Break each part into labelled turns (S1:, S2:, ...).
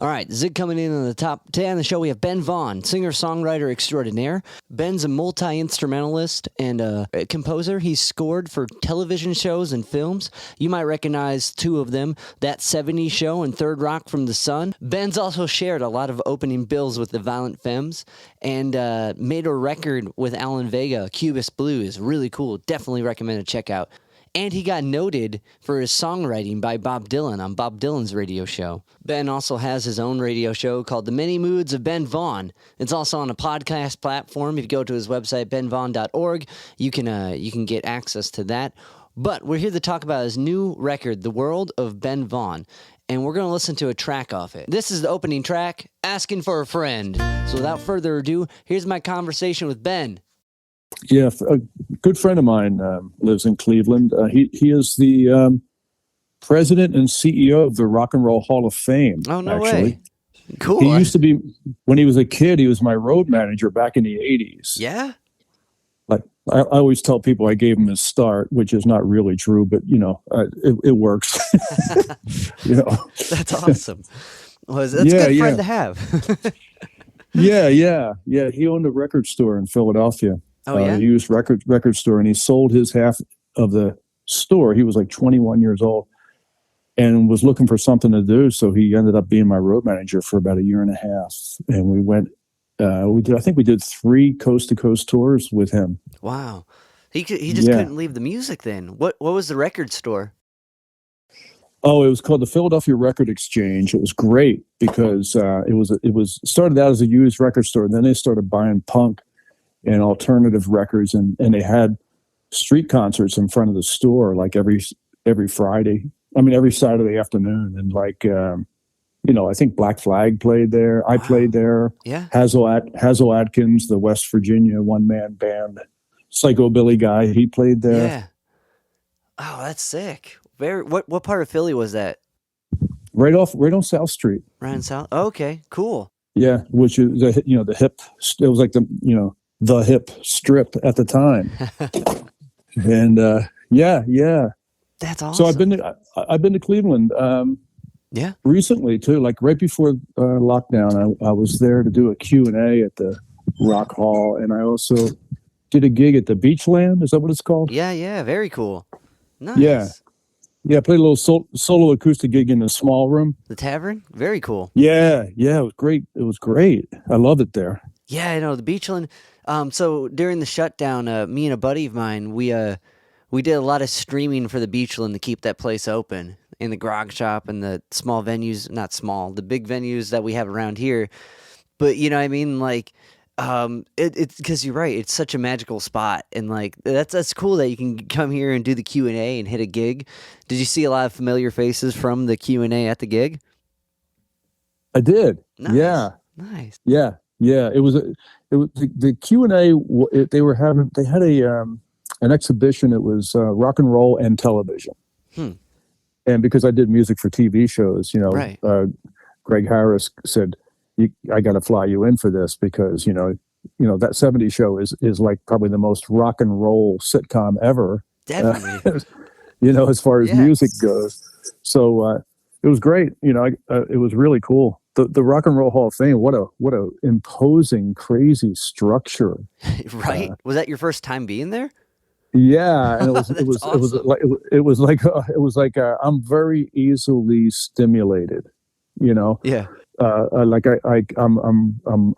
S1: All right, Zig coming in on the top. Today on the show, we have Ben Vaughn, singer-songwriter extraordinaire. Ben's a multi-instrumentalist and a composer. He's scored for television shows and films. You might recognize two of them, That 70s Show and Third Rock from the Sun. Ben's also shared a lot of opening bills with the Violent Femmes and made a record with Alan Vega, Cubist Blues. Really cool. Definitely recommend to check out. And he got noted for his songwriting by Bob Dylan on Bob Dylan's radio show. Ben also has his own radio show called The Many Moods of Ben Vaughn. It's also on a podcast platform. If you go to his website, benvaughn.org, you can get access to that. But we're here to talk about his new record, The World of Ben Vaughn. And we're going to listen to a track off it. This is the opening track, Asking for a Friend. So without further ado, here's my conversation with Ben.
S2: Yeah, a good friend of mine lives in Cleveland. He is the president and CEO of the Rock and Roll Hall of Fame.
S1: Oh, no
S2: actually.
S1: way. Cool.
S2: He used to be, when he was a kid, he was my road manager back in the 80s.
S1: Yeah?
S2: Like I always tell people I gave him his start, which is not really true, but, it works.
S1: That's awesome. Well, that's a good friend to have.
S2: Yeah. He owned a record store in Philadelphia.
S1: Oh, yeah?
S2: He used record store, and he sold his half of the store. He was like 21 years old and was looking for something to do. So he ended up being my road manager for about a year and a half. And we went, I think we did 3 coast to coast tours with him.
S1: Wow. He just couldn't leave the music then. What was the record store?
S2: Oh, it was called the Philadelphia Record Exchange. It was great because it was started out as a used record store. And then they started buying punk and alternative records, and they had street concerts in front of the store like every Friday. I mean, every Saturday afternoon. And like, I think Black Flag played there. I played there.
S1: Yeah.
S2: Hazel Atkins, the West Virginia one-man band, psychobilly guy, he played there.
S1: Yeah. Oh, that's sick. What part of Philly was that?
S2: Right on South Street.
S1: Right on South. Oh, okay, cool.
S2: Yeah, which is the hip. It was like the hip strip at the time. And yeah.
S1: That's awesome.
S2: So I've been to Cleveland recently too, like right before lockdown. I was there to do a Q&A at the Rock Hall, and I also did a gig at the Beachland. Is that what it's called?
S1: Yeah, very cool. Nice.
S2: Yeah, played a little solo acoustic gig in the small room.
S1: The Tavern? Very cool.
S2: Yeah, it was great. I love it there.
S1: Yeah, I know, the Beachland. So during the shutdown, me and a buddy of mine, we did a lot of streaming for the Beachland to keep that place open in the grog shop and the small venues, not small, the big venues that we have around here. But you know what I mean? Like, it's because you're right. It's such a magical spot. And like, that's cool that you can come here and do the Q&A and hit a gig. Did you see a lot of familiar faces from the Q&A at the gig?
S2: I did.
S1: Nice.
S2: Yeah.
S1: Nice.
S2: Yeah. It was the Q&A. They had an exhibition. It was rock and roll and television. And because I did music for TV shows,
S1: right.
S2: Greg Harris said, I got to fly you in for this because, that 70s show is like probably the most rock and roll sitcom ever.
S1: Definitely.
S2: As far as music goes. So it was great. It was really cool. The Rock and Roll Hall of Fame, what a imposing, crazy structure.
S1: Right? Was that your first time being there?
S2: Yeah, and
S1: Awesome.
S2: it was like I'm very easily stimulated,
S1: Yeah.
S2: Like I'm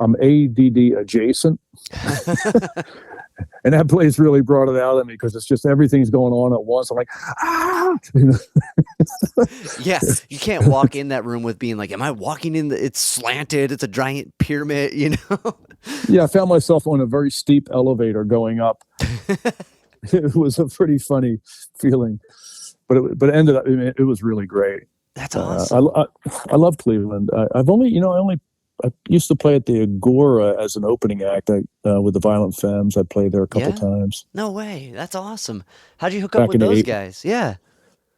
S2: ADD adjacent, and that place really brought it out of me because it's just everything's going on at once. I'm like,
S1: Yeah, you can't walk in that room with being like, am I walking in it's slanted, it's a giant pyramid,
S2: Yeah, I found myself on a very steep elevator going up. It was a pretty funny feeling, but it ended up, it was really great.
S1: That's awesome.
S2: I love Cleveland. I used to play at the Agora as an opening act with the Violent Femmes. I played there a couple times.
S1: No way. That's awesome. How'd you hook up with those guys? Yeah.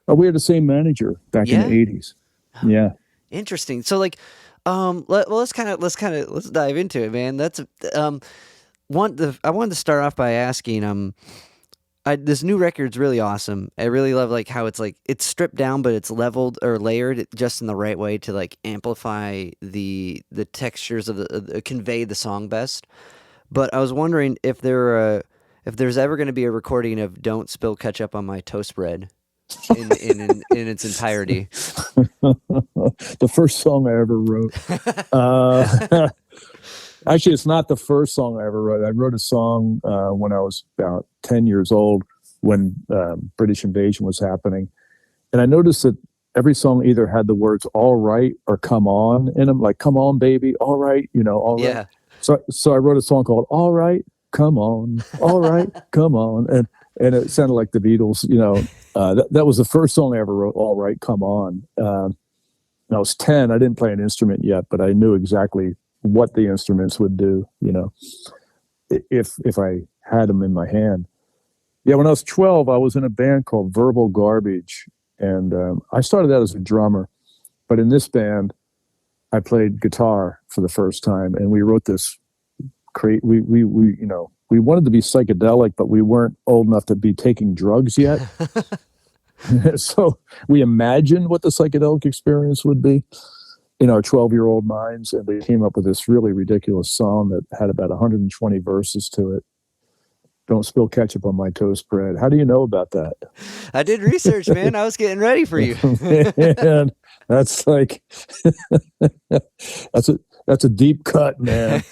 S2: Oh, we had the same manager back in the 80s. Yeah.
S1: Interesting. So like, let's dive into it, man. That's I wanted to start off by asking, This new record's really awesome. I really love like how it's like it's stripped down, but it's leveled or layered just in the right way to like amplify the textures of convey the song best. But I was wondering if there's ever going to be a recording of "Don't Spill Ketchup on My Toast Bread" in its entirety.
S2: The first song I ever wrote. Actually, it's not the first song I ever wrote. I wrote a song when I was about 10 years old when British invasion was happening. And I noticed that every song either had the words "all right" or "come on" in them, like "come on, baby, all right," all right.
S1: Yeah.
S2: So I wrote a song called "All Right, Come On, All Right, Come On," and it sounded like the Beatles. That was the first song I ever wrote. "All Right, Come On." I was 10. I didn't play an instrument yet, but I knew exactly what the instruments would do. If I had them in my hand. Yeah, when I was 12, I was in a band called Verbal Garbage, and I started out as a drummer, but in this band, I played guitar for the first time, and we wrote this. We wanted to be psychedelic, but we weren't old enough to be taking drugs yet. So we imagined what the psychedelic experience would be in our 12-year-old minds, and we came up with this really ridiculous song that had about 120 verses to it. "Don't spill ketchup on my toast bread." How do you know about that?
S1: I did research, man. I was getting ready for you.
S2: Man, that's like that's a deep cut, man.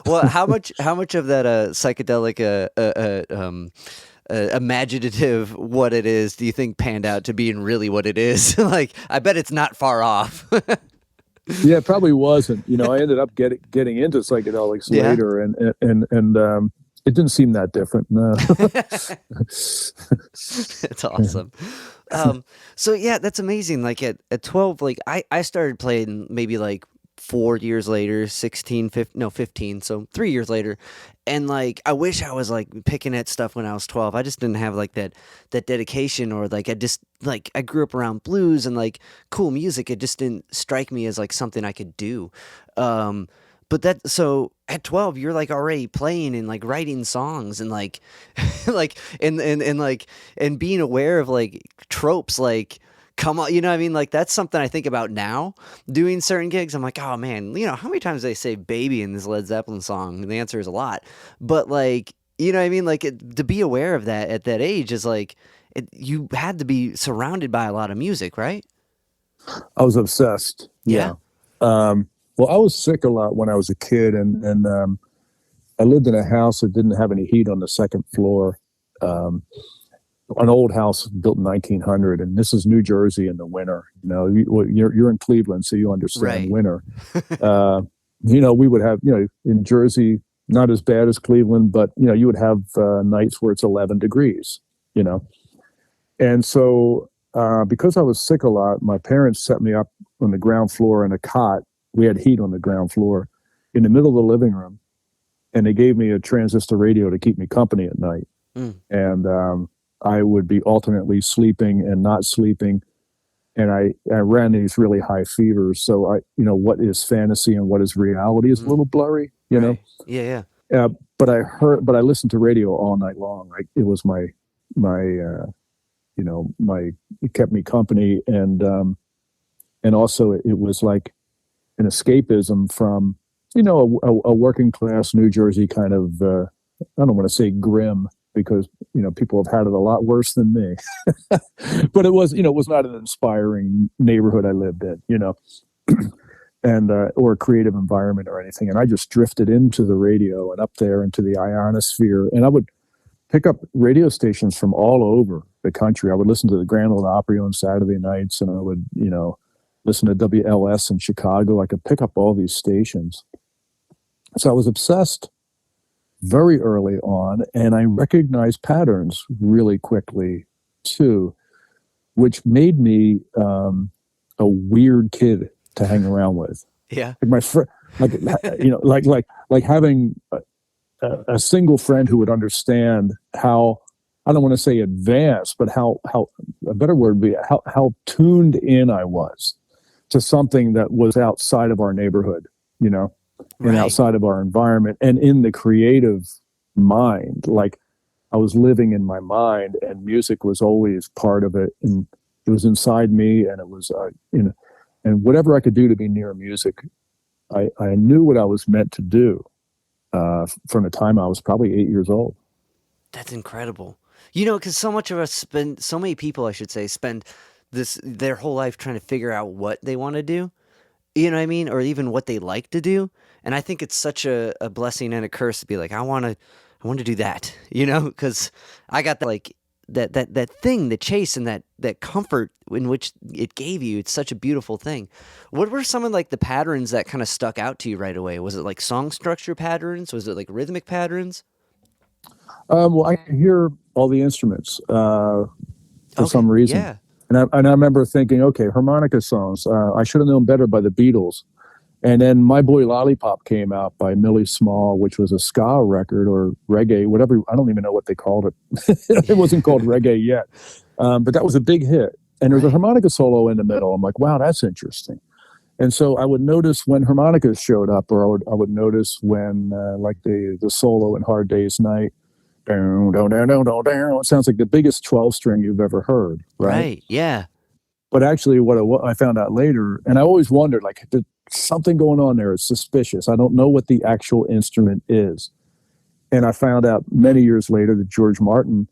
S1: Well, how much of that psychedelic imaginative what it is do you think panned out to being really what it is? Like, I bet it's not far off.
S2: Yeah, it probably wasn't. I ended up getting into psychedelics later, and it didn't seem that different. No.
S1: That's awesome. So yeah, that's amazing. Like at 12, like I started playing maybe like 4 years later, 16, 15, so 3 years later. And like, I wish I was like picking at stuff when I was 12. I just didn't have like that dedication, or like, I grew up around blues and like cool music. It just didn't strike me as like something I could do. So at 12, you're like already playing and like writing songs and like, and being aware of like tropes, like, come on, what I mean? Like, that's something I think about now doing certain gigs. I'm like, oh man, how many times they say baby in this Led Zeppelin song? And the answer is a lot. But like, what I mean? Like, to be aware of that at that age is like, you had to be surrounded by a lot of music, right?
S2: I was obsessed.
S1: Yeah.
S2: Well, I was sick a lot when I was a kid, and I lived in a house that didn't have any heat on the second floor. An old house built in 1900, and this is New Jersey in the winter. You're in Cleveland, so you understand
S1: right.
S2: Winter. We would have, in Jersey, not as bad as Cleveland, but you would have nights where it's 11 degrees. And so because I was sick a lot, my parents set me up on the ground floor in a cot. We had heat on the ground floor in the middle of the living room, and they gave me a transistor radio to keep me company at night. And I would be alternately sleeping and not sleeping, and I ran these really high fevers. So what is fantasy and what is reality is a little blurry,
S1: Right. Yeah.
S2: But I listened to radio all night long. It was it kept me company, and also it was like an escapism from a working class New Jersey kind of I don't want to say grim, because people have had it a lot worse than me. But it was it was not an inspiring neighborhood I lived in, and or a creative environment or anything. And I just drifted into the radio and up there into the ionosphere, and I would pick up radio stations from all over the country. I would listen to the Grand Ole Opry on Saturday nights, and I would listen to WLS in Chicago. I could pick up all these stations. So I was obsessed very early on, and I recognized patterns really quickly too, which made me a weird kid to hang around with.
S1: Yeah.
S2: Like my friend, like having a single friend who would understand how, I don't want to say advanced, but how a better word would be how tuned in I was to something that was outside of our neighborhood, and outside of our environment, and in the creative mind. Like I was living in my mind, and music was always part of it, and it was inside me, and it was and whatever I could do to be near music, I knew what I was meant to do from the time I was probably 8 years old.
S1: That's incredible. Because so many people, I should say, spend their whole life trying to figure out what they want to do. You know what I mean? Or even what they like to do. And I think it's such a blessing and a curse to be like, I want to do that, because I got that thing, the chase and that comfort in which it gave you. It's such a beautiful thing. What were some of like the patterns that kind of stuck out to you right away? Was it like song structure patterns? Was it like rhythmic patterns?
S2: Well, I could hear all the instruments for some reason.
S1: Yeah.
S2: And I remember thinking, okay, harmonica songs. I should have known better by the Beatles. And then My Boy Lollipop came out by Millie Small, which was a ska record or reggae, whatever. I don't even know what they called it. It wasn't called reggae yet. But that was a big hit. And there was a harmonica solo in the middle. I'm like, wow, that's interesting. And so I would notice when harmonicas showed up, or I would notice when like the solo in Hard Day's Night. Down, down, down, down, down, down. It sounds like the biggest 12 string you've ever heard, right?
S1: Yeah.
S2: But actually, what I found out later, and I always wondered, like, there's something going on there. It's suspicious. I don't know what the actual instrument is. And I found out many years later that George Martin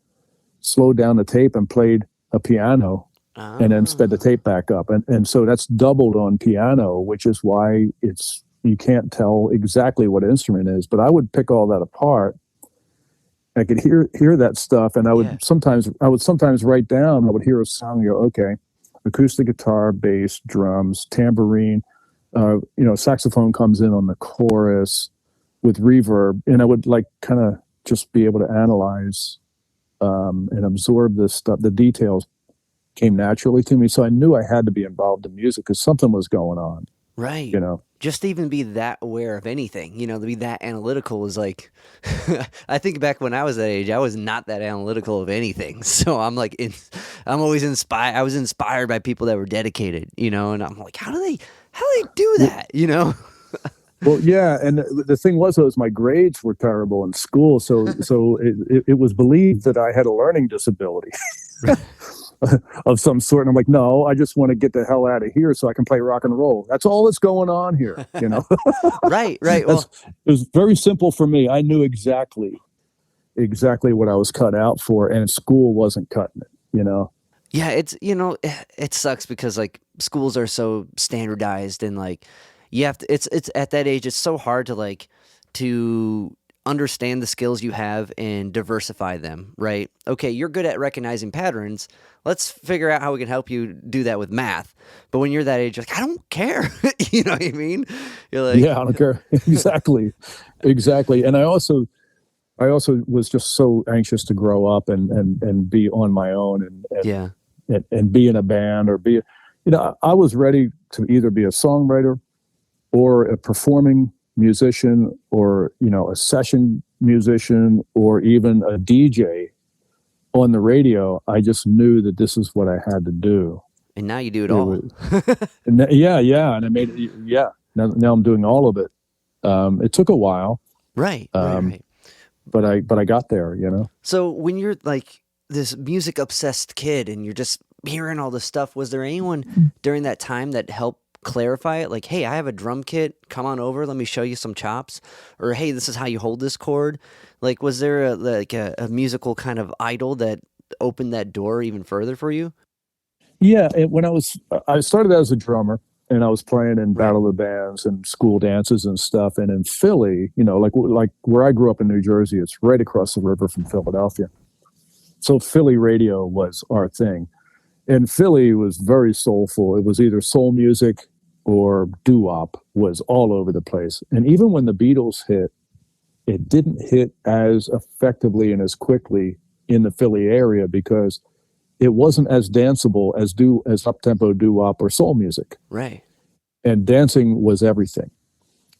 S2: slowed down the tape and played a piano and then sped the tape back up. And so that's doubled on piano, which is why you can't tell exactly what instrument it is. But I would pick all that apart. I could hear that stuff, and I would sometimes write down. I would hear a song, and go, okay, acoustic guitar, bass, drums, tambourine, saxophone comes in on the chorus with reverb, and I would like kind of just be able to analyze and absorb this stuff. The details came naturally to me, so I knew I had to be involved in music because something was going on.
S1: Right. Just to even be that aware of anything, to be that analytical is like, I think back when I was that age, I was not that analytical of anything. So I'm like, I'm always inspired. I was inspired by people that were dedicated, and I'm like, how do they do that?
S2: Well, yeah. And the thing was my grades were terrible in school. So it was believed that I had a learning disability. Of some sort. And I'm like, no, I just want to get the hell out of here so I can play rock and roll. That's all that's going on here,
S1: Right. Well,
S2: it was very simple for me. I knew exactly what I was cut out for, and school wasn't cutting it,
S1: Yeah, it's, it sucks because like schools are so standardized and like you have to, it's at that age, it's so hard to like, to understand the skills you have and diversify them, right? Okay, you're good at recognizing patterns. Let's figure out how we can help you do that with math. But when you're that age, you're like, I don't care. You know what I mean? You're like,
S2: yeah, I don't care. Exactly. And I also was just so anxious to grow up and be on my own and be in a band or be, I was ready to either be a songwriter or a performing musician or, a session musician or even a DJ on the radio. I just knew that this is what I had to do.
S1: And now you do it all.
S2: Yeah. And I made it. Yeah. Now I'm doing all of it. It took a while.
S1: Right.
S2: But I got there,
S1: So when you're like this music obsessed kid and you're just hearing all this stuff, was there anyone during that time that helped clarify it? Like, hey, I have a drum kit. Come on over. Let me show you some chops. Or, hey, this is how you hold this chord. Like, was there a musical kind of idol that opened that door even further for you?
S2: Yeah. When I started out as a drummer and I was playing in Battle of the Bands and school dances and stuff. And in Philly, like where I grew up in New Jersey, it's right across the river from Philadelphia. So Philly radio was our thing. And Philly was very soulful. It was either soul music or doo-wop was all over the place. And even when the Beatles hit, it didn't hit as effectively and as quickly in the Philly area because it wasn't as danceable as up-tempo doo-wop or soul music.
S1: Right.
S2: And dancing was everything.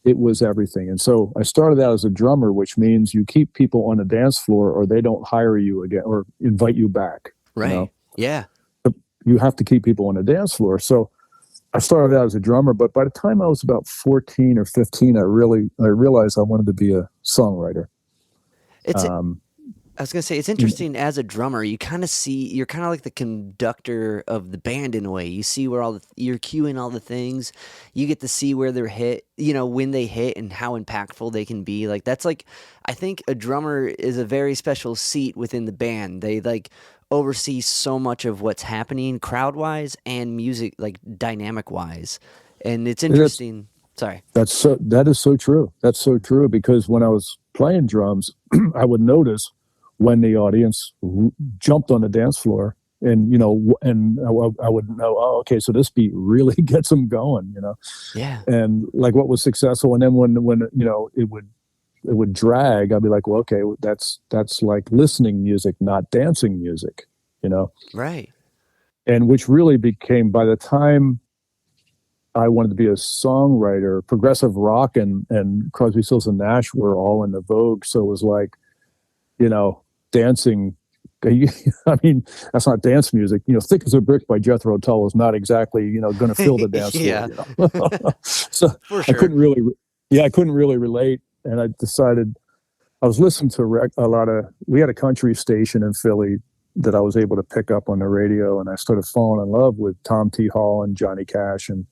S2: It was everything. And so I started out as a drummer, which means you keep people on the dance floor or they don't hire you again or invite you back.
S1: Right. Yeah.
S2: You have to keep people on the dance floor. So I started out as a drummer, but by the time I was about 14 or 15, I realized I wanted to be a songwriter.
S1: I was gonna say it's interesting as a drummer. You kind of see you're kind of like the conductor of the band in a way. You see where you're cueing all the things. You get to see where they're hit. You know when they hit and how impactful they can be. Like that's like I think a drummer is a very special seat within the band. They like oversee so much of what's happening crowd wise and music like dynamic wise, and it's
S2: That's
S1: interesting. Sorry.
S2: that is so true. That's so true because when I was playing drums, I would notice when the audience jumped on the dance floor, and and I would know, oh, okay, so this beat really gets them going,
S1: Yeah.
S2: and like what was successful, and then when it would drag, I'd be like, well, okay, that's like listening music, not dancing music,
S1: Right.
S2: and which really became, by the time I wanted to be a songwriter, progressive rock and Crosby, Stills and Nash were all in the vogue. So it was like, dancing. I mean, that's not dance music. Thick as a Brick by Jethro Tull is not exactly, going to fill the dance
S1: Yeah.
S2: floor. So
S1: For
S2: I
S1: sure.
S2: couldn't really relate. And I decided I was listening to we had a country station in Philly that I was able to pick up on the radio. And I started falling in love with Tom T. Hall and Johnny Cash and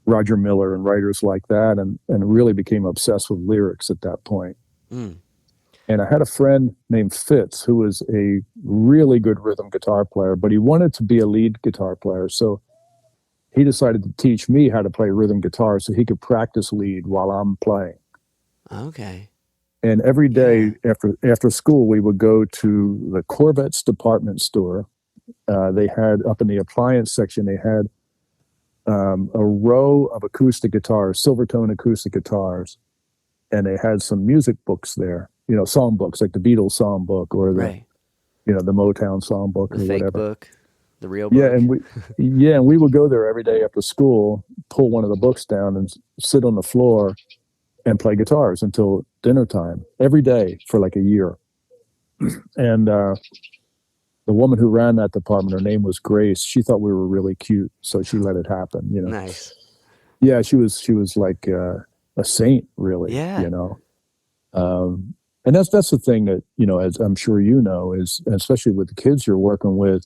S2: Roger Miller and writers like that, and really became obsessed with lyrics at that point.
S1: Mm.
S2: And I had a friend named Fitz who was a really good rhythm guitar player, but he wanted to be a lead guitar player. So he decided to teach me how to play rhythm guitar so he could practice lead while I'm playing.
S1: Okay.
S2: And every day after school, we would go to the Corvettes department store. They had, up in the appliance section, they had a row of acoustic guitars, Silvertone acoustic guitars, and they had some music books there, song books like the Beatles song book or the the Motown song book
S1: The
S2: or
S1: fake
S2: whatever.
S1: book, the real book.
S2: And we would go there every day after school, pull one of the books down and sit on the floor and play guitars until dinner time every day for like a year. And the woman who ran that department, her name was Grace. She thought we were really cute, so she let it happen.
S1: Nice.
S2: Yeah, she was like a saint, really.
S1: Yeah.
S2: And that's the thing that as I'm sure is, especially with the kids you're working with,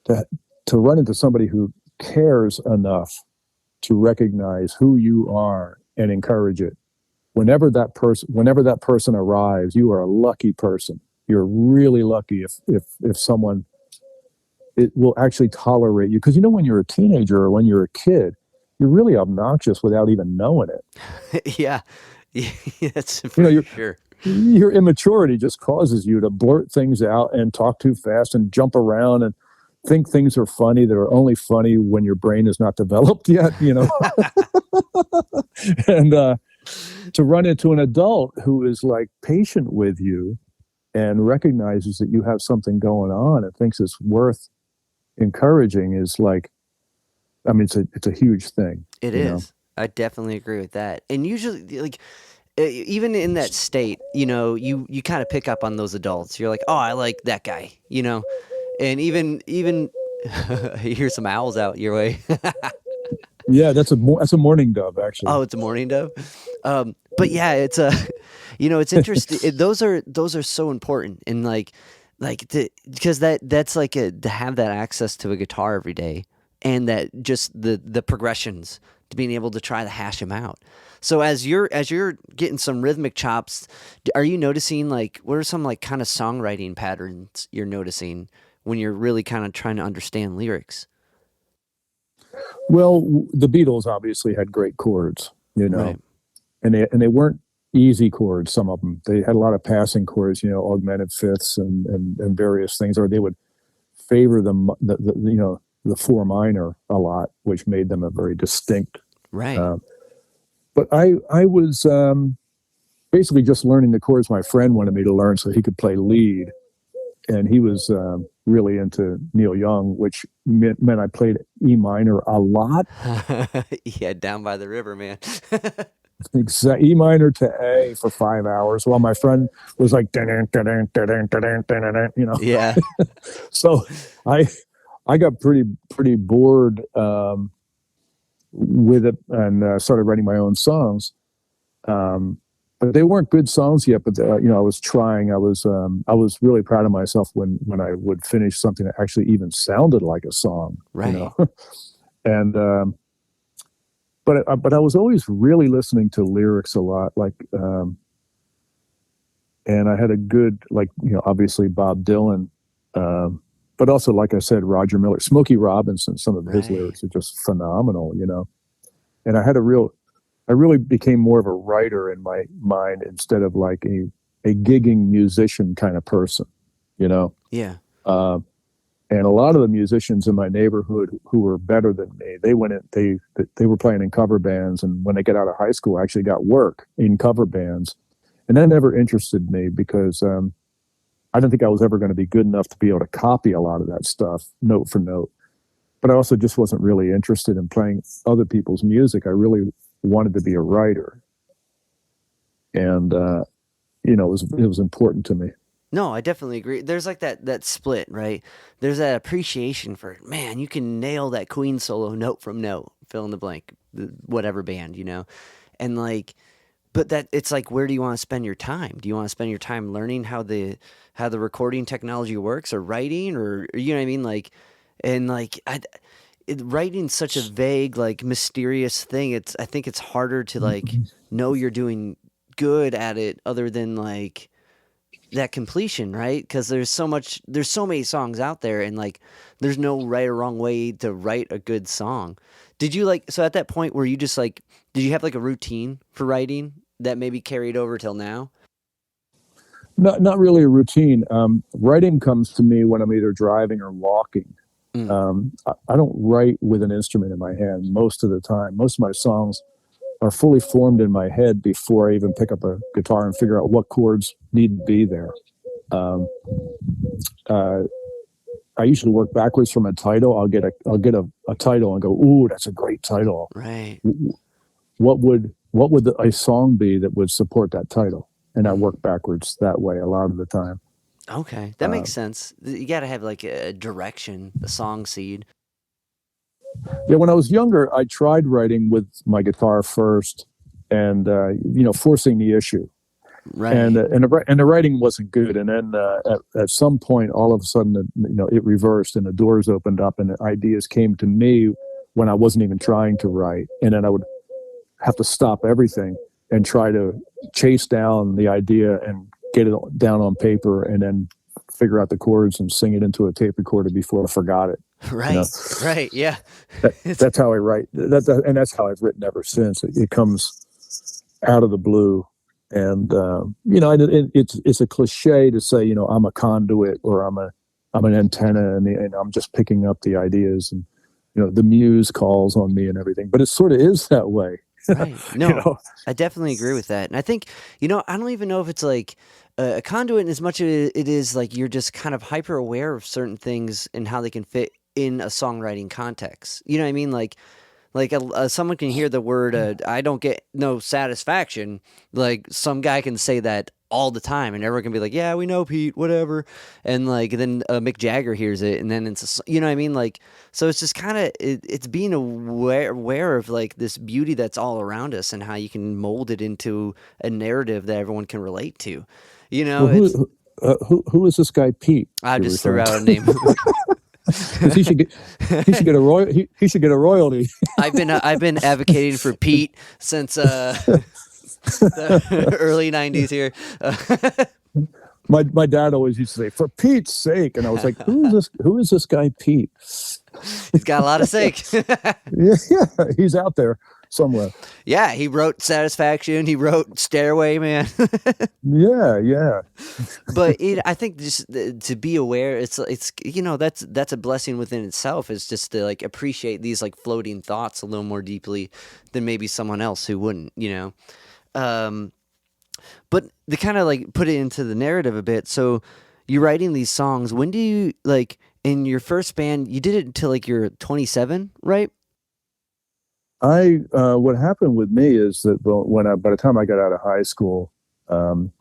S2: to run into somebody who cares enough to recognize who you are and encourage it. Whenever that person arrives, you are a lucky person. You're really lucky if someone it will actually tolerate you, because when you're a teenager or when you're a kid, you're really obnoxious without even knowing it.
S1: Yeah, that's for sure.
S2: Your immaturity just causes you to blurt things out and talk too fast and jump around and think things are funny that are only funny when your brain is not developed yet. And to run into an adult who is like patient with you and recognizes that you have something going on and thinks it's worth encouraging is like, I mean, it's a huge thing.
S1: It is. I definitely agree with that. And usually, like, even in that state, you kind of pick up on those adults. You're like, oh, I like that guy, and even you hear some owls out your way.
S2: Yeah, that's a mourning dove, actually.
S1: Oh, it's a mourning dove. But yeah, it's it's interesting. Those are so important, and because that's like to have that access to a guitar every day, and that just the progressions to being able to try to hash them out. So as you're getting some rhythmic chops, are you noticing what are some kind of songwriting patterns you're noticing when you're really kind of trying to understand lyrics?
S2: Well, the Beatles obviously had great chords,
S1: Right.
S2: and they weren't easy chords. Some of them, they had a lot of passing chords, augmented fifths and various things, or they would favor the four minor a lot, which made them a very distinct.
S1: Right.
S2: But I was basically just learning the chords my friend wanted me to learn so he could play lead. And he was really into Neil Young, which meant I played E minor a lot.
S1: Yeah, down by the river, man.
S2: Exactly, E minor to A for 5 hours, while my friend was like,
S1: Yeah.
S2: So I got pretty bored with it and started writing my own songs. But they weren't good songs yet. But I was trying. I was really proud of myself when I would finish something that actually even sounded like a song.
S1: Right.
S2: And but I was always really listening to lyrics a lot, like. And I had a good, obviously Bob Dylan, but also, like I said, Roger Miller, Smokey Robinson. Some of his lyrics are just phenomenal, And I really became more of a writer in my mind instead of like a gigging musician kind of person,
S1: Yeah.
S2: And a lot of the musicians in my neighborhood who were better than me, they were playing in cover bands, and when they get out of high school, actually got work in cover bands. And that never interested me because I didn't think I was ever going to be good enough to be able to copy a lot of that stuff note for note. But I also just wasn't really interested in playing other people's music. I really wanted to be a writer. And, it was important to me.
S1: No, I definitely agree. There's like that split, right? There's that appreciation for, man, you can nail that Queen solo note from note, fill in the blank, whatever band, And like, but that it's like, where do you want to spend your time? Do you want to spend your time learning how the recording technology works, or writing, or you know what I mean? Like, and like, writing's such a vague, like, mysterious thing. I think it's harder to like know you're doing good at it, other than like that completion, right? Because there's so many songs out there, and like, there's no right or wrong way to write a good song. Did you so at that point, were you just like, did you have like a routine for writing that maybe carried over till now?
S2: Not really a routine. Writing comes to me when I'm either driving or walking. I don't write with an instrument in my hand most of the time. Most of my songs are fully formed in my head before I even pick up a guitar and figure out what chords need to be there. I usually work backwards from a title. I'll get a title and go, ooh, that's a great title.
S1: Right.
S2: What would a song be that would support that title? And I work backwards that way a lot of the time.
S1: Okay, that makes sense. You got to have like a direction, a song seed.
S2: Yeah, when I was younger, I tried writing with my guitar first, and forcing the issue.
S1: Right.
S2: And the writing wasn't good. And then at some point, all of a sudden, it reversed, and the doors opened up, and the ideas came to me when I wasn't even trying to write. And then I would have to stop everything and try to chase down the idea and get it down on paper, and then figure out the chords and sing it into a tape recorder before I forgot it.
S1: Right. Right. Yeah.
S2: That's how I write. And that's how I've written ever since. It comes out of the blue. And, it's a cliche to say, I'm a conduit, or I'm an antenna, and I'm just picking up the ideas, and, the muse calls on me and everything, but it sort of is that way.
S1: Right. No, I definitely agree with that. And I think, I don't even know if it's like a conduit in as much as it is like you're just kind of hyper aware of certain things and how they can fit in a songwriting context. You know what I mean? Like someone can hear the word, I don't get no satisfaction. Like some guy can say that all the time, and everyone can be like, yeah, we know, Pete, whatever. And like, then Mick Jagger hears it, and then it's, you know what I mean? Like, so it's just kind of, it's being aware of like this beauty that's all around us, and how you can mold it into a narrative that everyone can relate to.
S2: Who is this guy, Pete?
S1: I just threw out a name.
S2: He should get a royalty.
S1: I've been advocating for Pete since the early 90s here.
S2: My dad always used to say, "For Pete's sake," and I was like, "Who is this guy, Pete?"
S1: He's got a lot of sake.
S2: yeah, he's out there somewhere.
S1: Yeah, he wrote Satisfaction. He wrote Stairway, man.
S2: yeah.
S1: But I think just to be aware, it's that's a blessing within itself. Is just to like appreciate these like floating thoughts a little more deeply than maybe someone else who wouldn't. But to kind of like put it into the narrative a bit. So you're writing these songs. When do you like in your first band? You did it until like you're 27, right?
S2: What happened with me is that by the time I got out of high school,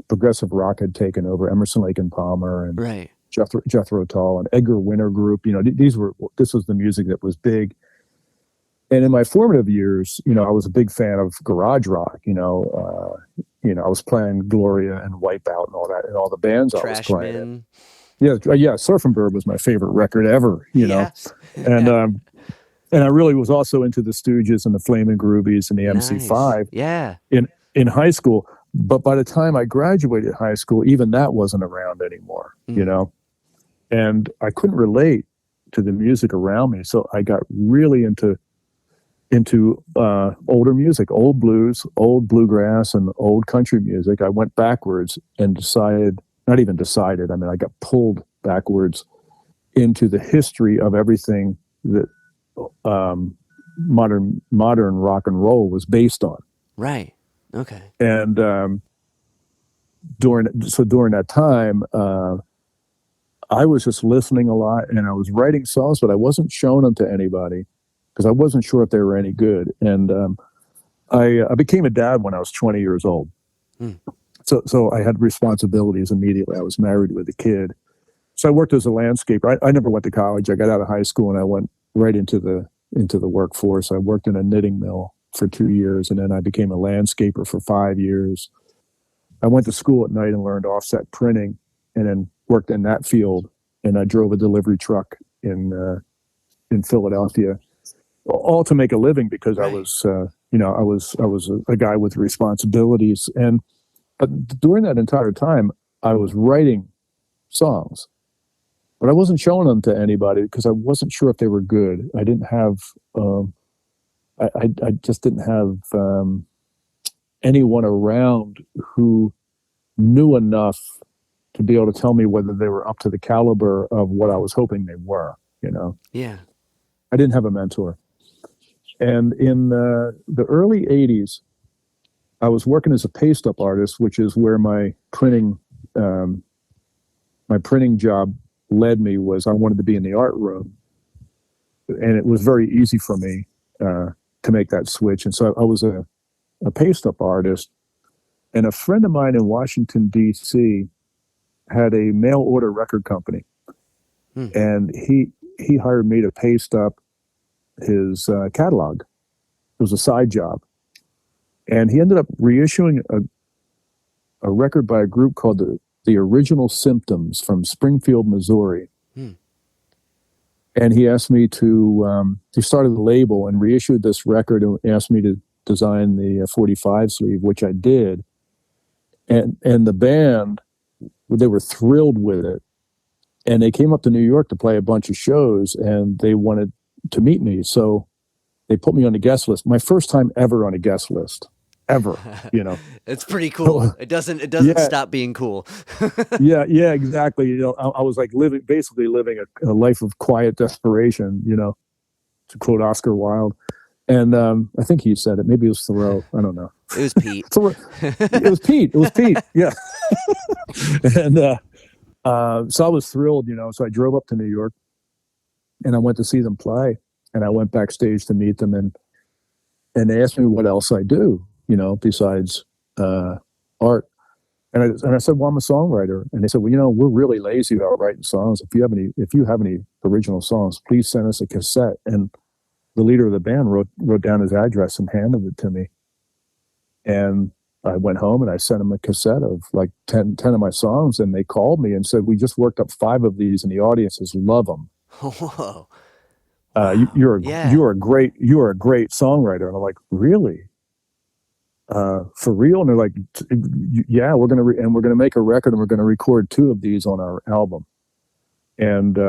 S2: progressive rock had taken over. Emerson, Lake and Palmer, and
S1: right.
S2: Jethro Tull and Edgar Winter Group. This was the music that was big. And in my formative years, I was a big fan of garage rock. I was playing Gloria and Wipeout and all that, and all the bands I was playing. Yeah, Surf and Bird was my favorite record ever. And and I really was also into the Stooges and the Flamin' Groovies and the MC5.
S1: Yeah.
S2: In high school, but by the time I graduated high school, even that wasn't around anymore. And I couldn't relate to the music around me, so I got really into older music, old blues, old bluegrass, and old country music. I went backwards and I got pulled backwards into the history of everything that modern rock and roll was based on.
S1: Right. Okay.
S2: And during that time, I was just listening a lot, and I was writing songs, but I wasn't showing them to anybody because I wasn't sure if they were any good. And I became a dad when I was 20 years old. So I had responsibilities immediately. I was married with a kid. So I worked as a landscaper. I never went to college. I got out of high school and I went right into the workforce. I worked in a knitting mill for 2 years, and then I became a landscaper for 5 years. I went to school at night and learned offset printing, and then worked in that field. And I drove a delivery truck in Philadelphia, all to make a living because I was a guy with responsibilities. But during that entire time, I was writing songs, but I wasn't showing them to anybody because I wasn't sure if they were good. I didn't have, I just didn't have anyone around who knew enough to be able to tell me whether they were up to the caliber of what I was hoping they were.
S1: Yeah.
S2: I didn't have a mentor. And in the early 80s, I was working as a paste-up artist, which is where my printing job led me. Was I wanted to be in the art room, and it was very easy for me to make that switch. And so I was a paste-up artist, and a friend of mine in Washington, D.C. had a mail-order record company, and he hired me to paste up his catalog. It was a side job. And he ended up reissuing a record by a group called the Original Symptoms from Springfield, Missouri. And he asked me he started the label and reissued this record and asked me to design the 45 sleeve, which I did. And the band, they were thrilled with it. And they came up to New York to play a bunch of shows, and they wanted to meet me. So they put me on the guest list. My first time ever on a guest list. Ever.
S1: It's pretty cool. It doesn't stop being cool.
S2: yeah, exactly. I was like basically living a life of quiet desperation, to quote Oscar Wilde. And I think he said it. Maybe it was Thoreau. I don't know.
S1: It was Pete.
S2: It was Pete. Yeah. And so I was thrilled, so I drove up to New York and I went to see them play, and I went backstage to meet them, and they asked me what else I do, besides art. And I said, well, I'm a songwriter. And they said, well, we're really lazy about writing songs. If you have any original songs, please send us a cassette. And the leader of the band wrote down his address and handed it to me. And I went home and I sent them a cassette of like 10 of my songs, and they called me and said, we just worked up 5 of these and the audiences love them.
S1: Whoa.
S2: You're a great songwriter. And I'm like, really? For real? And they're like, yeah, we're gonna make a record, and we're gonna record 2 of these on our album. And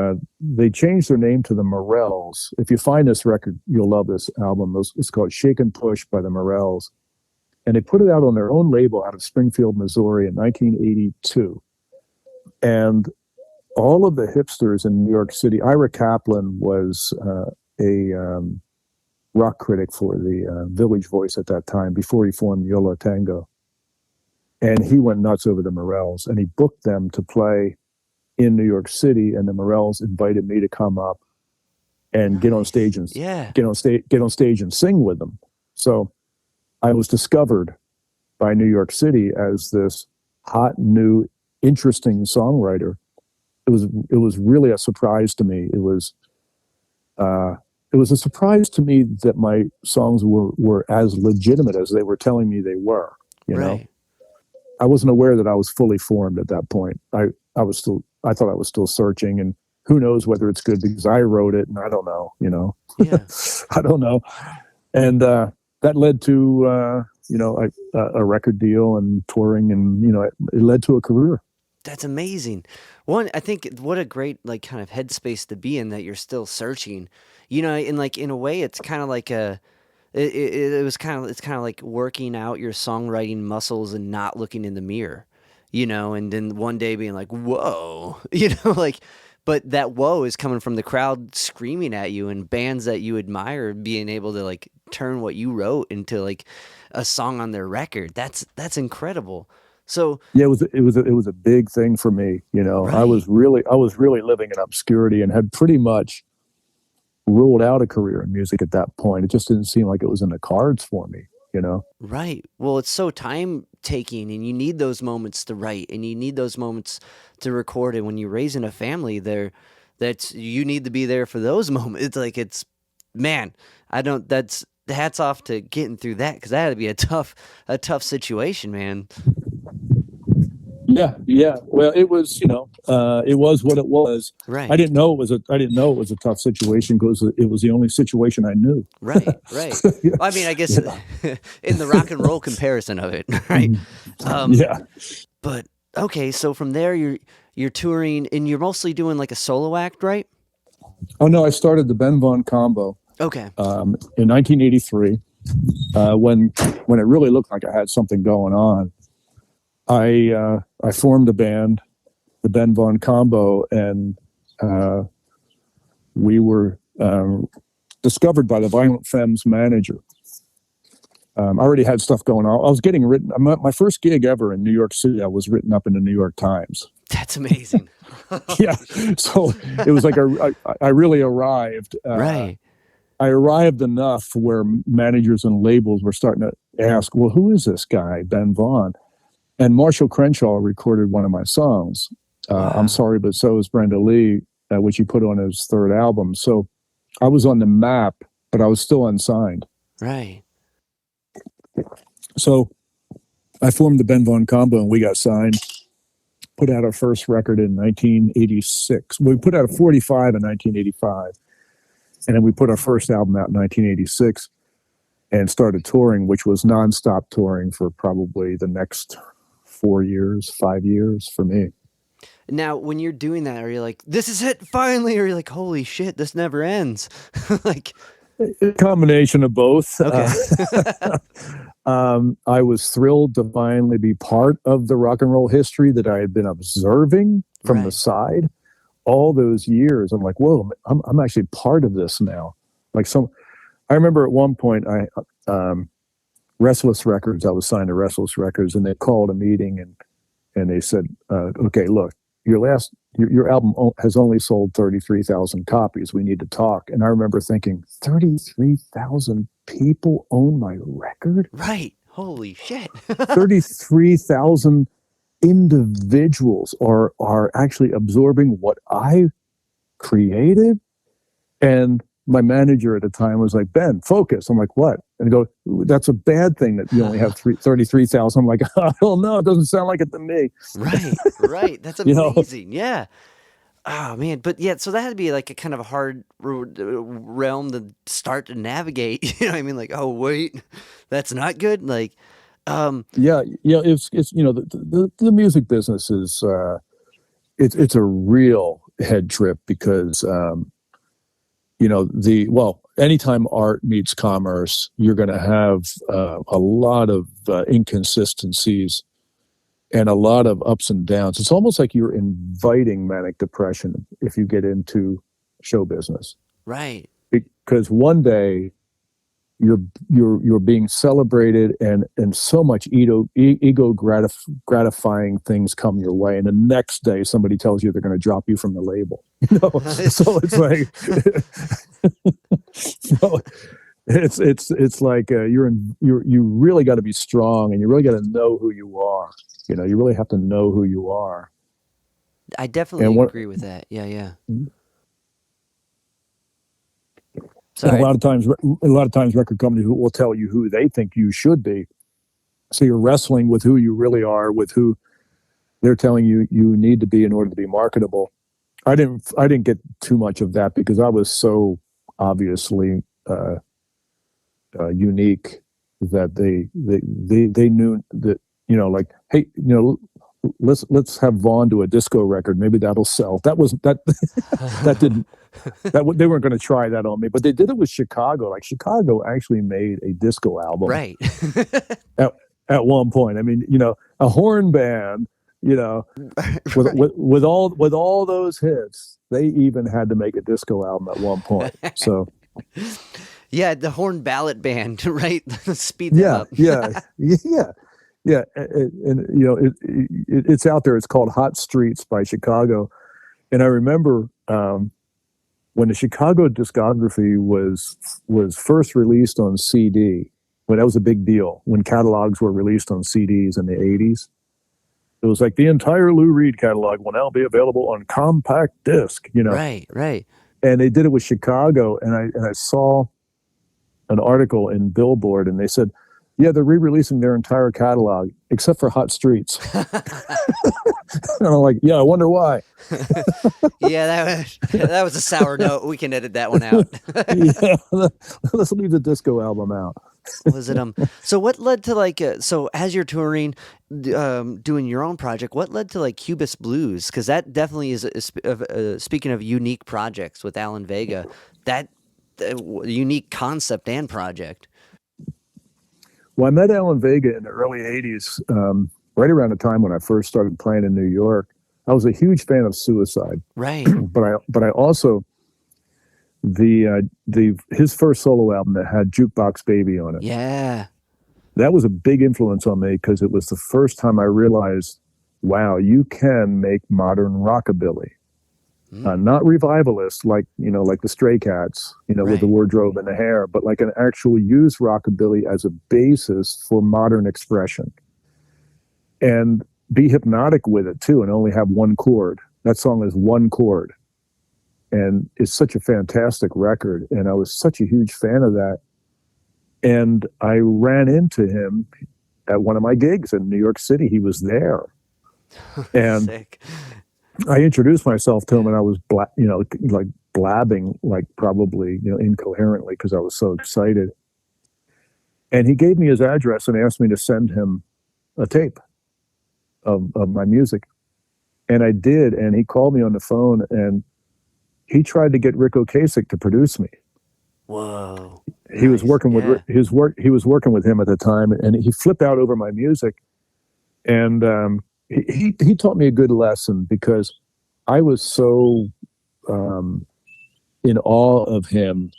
S2: they changed their name to the Morels. If you find this record, you'll love this album. It's called Shake and Push by the Morels. And they put it out on their own label out of Springfield, Missouri in 1982. And all of the hipsters in New York City, Ira Kaplan was a rock critic for the Village Voice at that time, before he formed Yo La Tengo. And he went nuts over the Morels, and he booked them to play in New York City, and the Morels invited me to come up and get on stage and get on stage and sing with them. So I was discovered by New York City as this hot, new, interesting songwriter. It was really a surprise to me. It was it was a surprise to me that my songs were as legitimate as they were telling me they were. You know,
S1: Right.
S2: I wasn't aware that I was fully formed at that point. I thought I was still searching, and who knows whether it's good because I wrote it and I don't know, you know,
S1: Yeah.
S2: I don't know. And that led to, a record deal and touring, and, you know, it led to a career.
S1: That's amazing. One, I think what a great like kind of headspace to be in that you're still searching. You know, in like in a way, it's kind of like it's kind of like working out your songwriting muscles and not looking in the mirror. You know, and then one day being like, whoa, you know, like, but that whoa is coming from the crowd screaming at you and bands that you admire being able to like turn what you wrote into like a song on their record. That's incredible. So,
S2: Yeah, it was a big thing for me. You know, I
S1: right.
S2: was really living in obscurity and had pretty much ruled out a career in music at that point. It just didn't seem like it was in the cards for me, you know?
S1: Right. Well, it's so time taking and you need those moments to write and you need those moments to record. And when you're raising a family there, you need to be there for those moments. It's like, man, that's hats off to getting through that. Cause that had to be a tough situation, man.
S2: Yeah, yeah. Well, it was, it was what it was.
S1: Right.
S2: I didn't know it was a tough situation because it was the only situation I knew.
S1: Right. Right.
S2: Yeah.
S1: Well, I mean, I guess
S2: Yeah.
S1: in the rock and roll comparison of it, right.
S2: Yeah.
S1: But okay. So from there, you're touring and you're mostly doing like a solo act, right?
S2: Oh no, I started the Ben Vaughn Combo
S1: Okay.
S2: in 1983 when it really looked like I had something going on. I formed a band, the Ben Vaughn Combo, and we were discovered by the Violent Femmes manager. I already had stuff going on. I was getting written. My first gig ever in New York City, I was written up in the New York Times.
S1: That's amazing.
S2: Yeah, so it was like I really arrived.
S1: Right.
S2: I arrived enough where managers and labels were starting to ask, "Well, who is this guy, Ben Vaughn?" And Marshall Crenshaw recorded one of my songs,
S1: Wow.
S2: I'm Sorry, But So Is Brenda Lee, which he put on his third album. So I was on the map, but I was still unsigned.
S1: Right.
S2: So I formed the Ben Vaughn Combo and we got signed, put out our first record in 1986. We put out a 45 in 1985. And then we put our first album out in 1986 and started touring, which was nonstop touring for probably the next 5 years for me.
S1: Now, when you're doing that, are you like, this is it finally? Or are you like, holy shit, this never ends? Like,
S2: A combination of both.
S1: okay.
S2: I was thrilled to finally be part of the rock and roll history that I had been observing from the
S1: Right.
S2: side all those years. I'm like, whoa, I'm actually part of this now. I remember at one point, Restless Records, I was signed to Restless Records, and they called a meeting and they said, okay, look, your album has only sold 33,000 copies. We need to talk. And I remember thinking, 33,000 people own my record?
S1: Right. Holy shit.
S2: 33,000 individuals are actually absorbing what I created? And my manager at the time was like, Ben, focus. I'm like, what? And go, that's a bad thing that you only have 33,000. I'm like, I don't know. It doesn't sound like it to me.
S1: Right. Right. That's
S2: You know?
S1: amazing. Yeah. Oh man, but yeah, so that had to be like a kind of a hard realm to start to navigate. You know what I mean? Like, oh wait, that's not good. Like,
S2: Yeah. It's the music business is it's a real head trip because anytime art meets commerce, you're going to have a lot of inconsistencies and a lot of ups and downs. It's almost like you're inviting manic depression if you get into show business,
S1: right.
S2: because one day you're being celebrated and so much ego gratifying things come your way, and the next day somebody tells you they're going to drop you from the label. So it's like it's like you really got to be strong, and you really got to know who you are. You really have to know who you are.
S1: I definitely agree with that. Yeah, yeah.
S2: And
S1: Sorry.
S2: a lot of times record companies will tell you who they think you should be. So you're wrestling with who you really are, with who they're telling you you need to be in order to be marketable. I didn't get too much of that because I was so obviously unique that they knew that, you know, like, hey, you know, let's have Vaughn do a disco record. Maybe that'll sell. That didn't they weren't going to try that on me, but they did it with Chicago. Like Chicago actually made a disco album,
S1: Right.
S2: at one point. I mean, you know, a horn band, you know, with,
S1: Right.
S2: with all those hits, they even had to make a disco album at one point. So
S1: Yeah, the horn ballad band, right? Speed them
S2: yeah,
S1: up.
S2: yeah. And you know, it's out there. It's called Hot Streets by Chicago. And I remember when the Chicago discography was first released on CD. Well, that was a big deal when catalogs were released on CDs in the 80s. It was like the entire Lou Reed catalog will now be available on compact disc, you know.
S1: Right, right.
S2: And they did it with Chicago, and I saw an article in Billboard, and they said, yeah, they're re-releasing their entire catalog except for Hot Streets. And I'm like, yeah, I wonder why.
S1: Yeah, that was a sour note. We can edit that one out.
S2: Yeah, let's leave the disco album out.
S1: Was it so what led to like so as you're touring doing your own project, what led to like Cubist Blues? Because that definitely is speaking of unique projects with Alan Vega, that unique concept and project.
S2: Well, I met Alan Vega in the early 80s, right around the time when I first started playing in New York. I was a huge fan of Suicide.
S1: Right.
S2: but I also his first solo album that had Jukebox Baby on it.
S1: Yeah.
S2: That was a big influence on me because it was the first time I realized, wow, you can make modern rockabilly. Not revivalist like the Stray Cats, you know,
S1: Right.
S2: with the wardrobe and the hair, but like an actual use rockabilly as a basis for modern expression. And be hypnotic with it too, and only have one chord. That song is one chord. And it's such a fantastic record. And I was such a huge fan of that. And I ran into him at one of my gigs in New York City. He was there. And
S1: Sick.
S2: I introduced myself to him, and I was like blabbing, like probably, you know, incoherently because I was so excited. And he gave me his address and asked me to send him a tape of my music. And I did. And he called me on the phone, and he tried to get Rick Ocasek to produce me.
S1: Whoa.
S2: He was
S1: Nice.
S2: working with
S1: Yeah.
S2: he was working with him at the time, and he flipped out over my music. And he taught me a good lesson because I was so in awe of him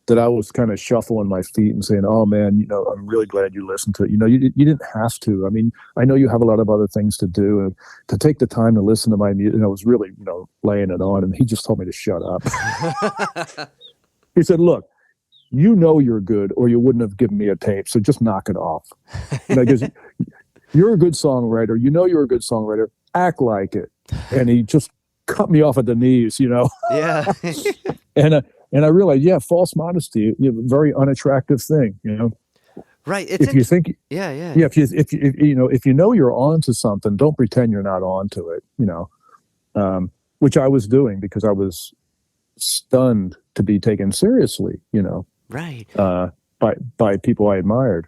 S2: that I was kind of shuffling my feet and saying, "Oh man, you know, I'm really glad you listened to it. You know, you didn't have to. I mean, I know you have a lot of other things to do, and to take the time to listen to my music." And I was really, you know, laying it on, and he just told me to shut up. He said, "Look, you know you're good, or you wouldn't have given me a tape. So just knock it off." And I guess you're a good songwriter. You know you're a good songwriter. Act like it. And he just cut me off at the knees, you know.
S1: Yeah.
S2: And I realized, yeah, false modesty, you know, very unattractive thing, you know.
S1: Right. It's
S2: If you think,
S1: yeah, yeah.
S2: yeah, if you know you're on to something, don't pretend you're not on to it, you know. Which I was doing because I was stunned to be taken seriously, you know.
S1: Right.
S2: By people I admired.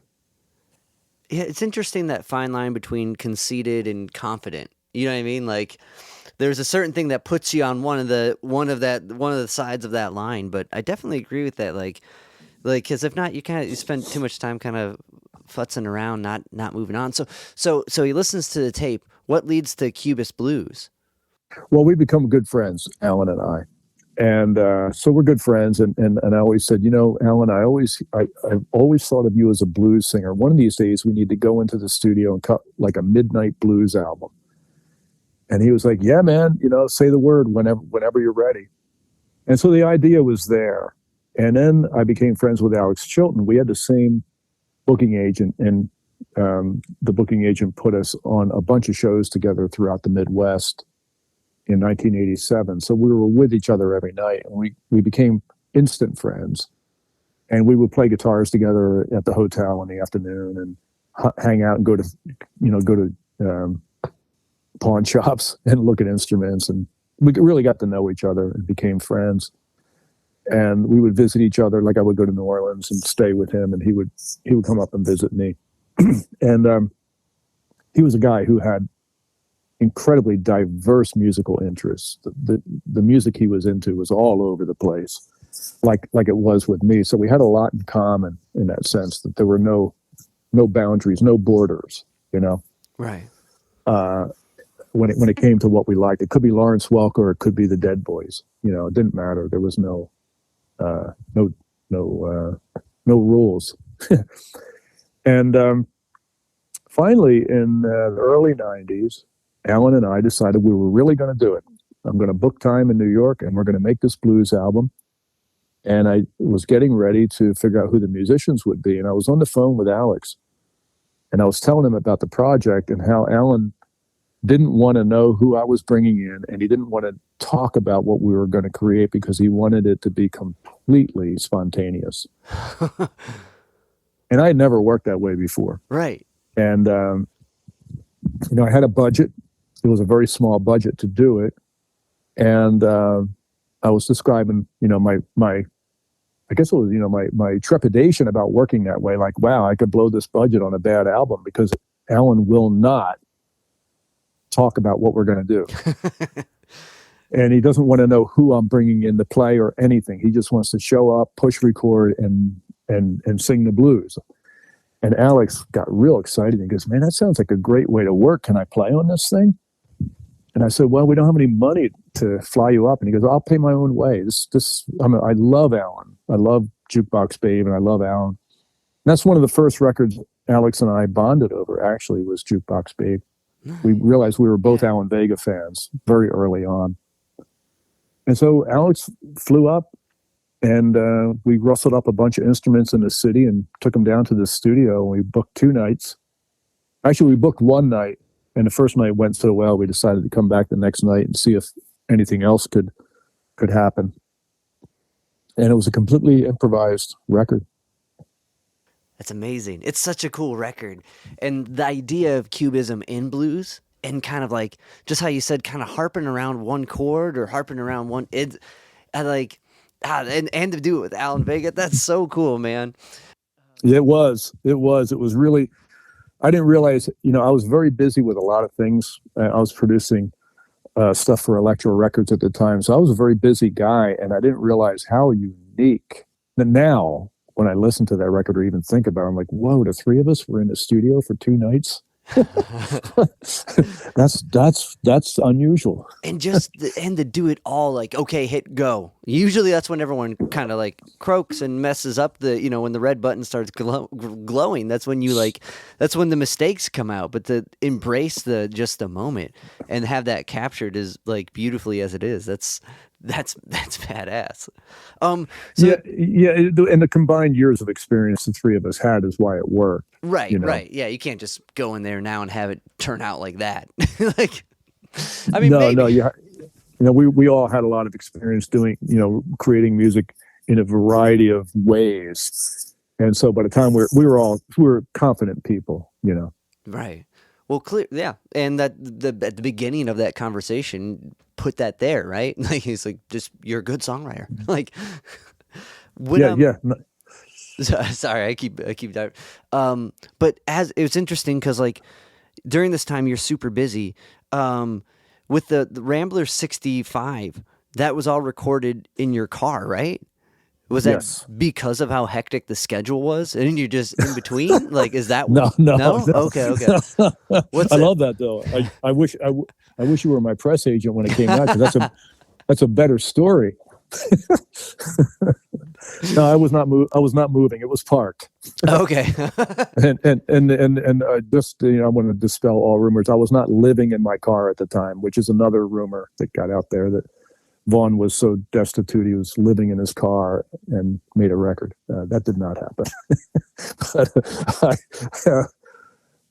S1: Yeah, it's interesting that fine line between conceited and confident. You know what I mean? Like there's a certain thing that puts you on one of the sides of that line, but I definitely agree with that. Like because if not, you spend too much time kind of futzing around, not moving on. So he listens to the tape. What leads to Cubist Blues?
S2: Well, we become good friends, Alan and I. And so we're good friends. And I always said, you know, Alan, I've always thought of you as a blues singer. One of these days we need to go into the studio and cut like a midnight blues album. And he was like, yeah, man, you know, say the word whenever you're ready. And so the idea was there. And then I became friends with Alex Chilton. We had the same booking agent, and the booking agent put us on a bunch of shows together throughout the Midwest in 1987. So we were with each other every night, and we became instant friends. and we would play guitars together at the hotel in the afternoon and hang out and go to pawn shops and look at instruments. And we really got to know each other and became friends. And we would visit each other. Like I would go to New Orleans and stay with him, and he would come up and visit me. And he was a guy who had incredibly diverse musical interests. The music he was into was all over the place, like it was with me. So we had a lot in common in that sense, that there were no boundaries, no borders, you know.
S1: Right.
S2: When it came to what we liked, it could be Lawrence Welk or it could be the Dead Boys. You know, it didn't matter. There was no rules. And finally, in the early 90s, Alan and I decided we were really going to do it. I'm going to book time in New York, and we're going to make this blues album. And I was getting ready to figure out who the musicians would be. And I was on the phone with Alex, and I was telling him about the project and how Alan didn't want to know who I was bringing in, and he didn't want to talk about what we were going to create because he wanted it to be completely spontaneous. And I had never worked that way before.
S1: Right.
S2: And, I had a budget. It was a very small budget to do it. And I was describing, my trepidation about working that way. Like, wow, I could blow this budget on a bad album because Alan will not talk about what we're going to do. And he doesn't want to know who I'm bringing in to play or anything. He just wants to show up, push record, and sing the blues. And Alex got real excited and goes, man, that sounds like a great way to work. Can I play on this thing? And I said, well, we don't have any money to fly you up. And he goes, I'll pay my own way. I love Alan. I love Jukebox Babe, and I love Alan. And that's one of the first records Alex and I bonded over, actually, was Jukebox Babe. We realized we were both Alan Vega fans very early on. And so Alex flew up, and we rustled up a bunch of instruments in the city and took them down to the studio. And we booked 2 nights. Actually, we booked 1 night, and the first night went so well, we decided to come back the next night and see if anything else could happen. And it was a completely improvised record.
S1: That's amazing. It's such a cool record. And the idea of cubism in blues, and kind of like, just how you said, kind of harping around one chord or harping around one, and to do it with Alan Vega, that's so cool, man.
S2: It was really, I didn't realize, I was very busy with a lot of things. I was producing stuff for Elektra Records at the time. So I was a very busy guy, and I didn't realize how unique. And now, when I listen to that record or even think about it, I'm like, whoa, the 3 of us were in the studio for 2 nights. That's unusual.
S1: And to do it all, like, okay, hit go. Usually that's when everyone kind of like croaks and messes up when the red button starts glowing. That's when that's when the mistakes come out. But to embrace the moment and have that captured as like beautifully as it is, that's badass. And the combined years of experience the 3 of us had is why it worked. Right, right. Yeah, you can't just go in there now and have it turn out like that. We all had a lot of experience doing, creating music in a variety of ways. And so by the time we were confident people, Right. Well, clear, yeah. And that at the beginning of that conversation, put that there, right? Like, he's like, just, you're a good songwriter. Like, sorry, I keep diving. But as it was interesting because like during this time you're super busy. With the Rambler 65, that was all recorded in your car, right? Was that because of how hectic the schedule was, and you're just in between? Like, is that
S2: no?
S1: Okay.
S2: I love that though. I wish you were my press agent when it came out, because that's a better story. No, I was not moving. It was parked.
S1: Okay.
S2: and just I want to dispel all rumors. I was not living in my car at the time, which is another rumor that got out there, that Vaughn was so destitute he was living in his car and made a record. That did not happen.